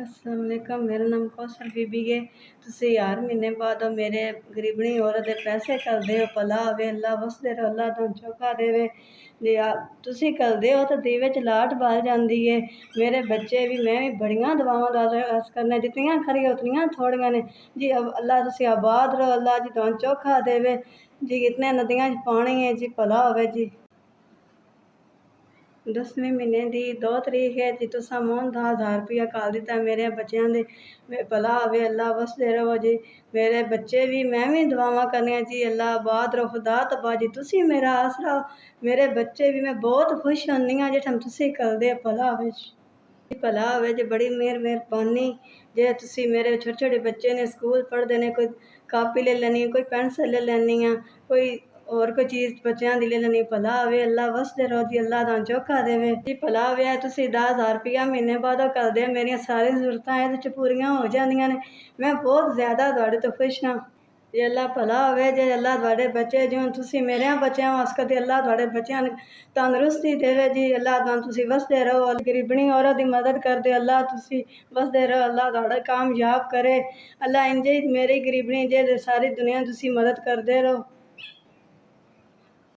अस्सलाम वालेकुम, मेरा नाम कौसर बीबी है। तुसी हर महीने बाद मेरे गरीबनी औरत दे पैसे करदे हो, भला होवे, अल्लाह वसदे रहो, अल्लाह तुहानू चोखा देवे। जे तुसी करदे हो तो दिल विच लाट बल जांदी है। मेरे बच्चे भी, मैं भी बड़ियां दुआवां दा अर्ज करने, जितनियां खरियां उतनियां थोड़ियां ने जी। अल्लाह तुसी आबाद रहो, अल्लाह जी तुहानू चोखा देवे जी। इतने नदियां च पानी है जी, भला होवे जी। 10वें महीने की 2 तरीक है जी। तुसा मोहन 10,000 रुपया घाल दिता मेरे बच्चों दे, भला होवे, अल्लाह वसदे रहो जी। मेरे बच्चे भी, मैं भी दुआवां करनियां जी, अल्लाह आबाद रहो, खुदा तबा जी। तुसी मेरा आसरा हो, मेरे बच्चे भी, मैं बहुत खुश होन्नी आं जे तुसी करदे, भला होवे जी। भला होवे जी, बड़ी मेहरबानी जे तुसी मेरे छोटे छोटे बच्चे ने, स्कूल पढ़दे ने, कोई कापी ले लैनी, कोई पेंसिल ले लैनी आं, कोई होर कोई चीज़ बच्चों दी ले लैनी। भला होवे, अल्लाह वसदे रहो जी, अल्लाह तुहानू चोखा देवे जी। भला होवे, तुसी 10,000 रुपया महीने बाद करदे, मेरियां सारी ज़रूरतां इहदे च पूरियां हो जांदियां ने। मैं बहुत ज़्यादा तुहाडे तो खुश हां जी। अल्लाह भला होवे जे, अल्लाह तुहाडे बच्चे जिउं तुसी मेरेयां बच्चेआं वास्ते, अल्लाह तुहाडे बच्चेआं नूं तंदरुस्ती देवे जी। अल्लाह तुहानू, तुसी वसदे रहो, गरीबनी औरत दी मदद करदे, अल्लाह तुसी वसदे रहो, अल्लाह तुहाडा कामयाब करे। अल्लाह इंज ही मेरी गरीबनी जे सारी दुनिया तुसी मदद करदे रहो।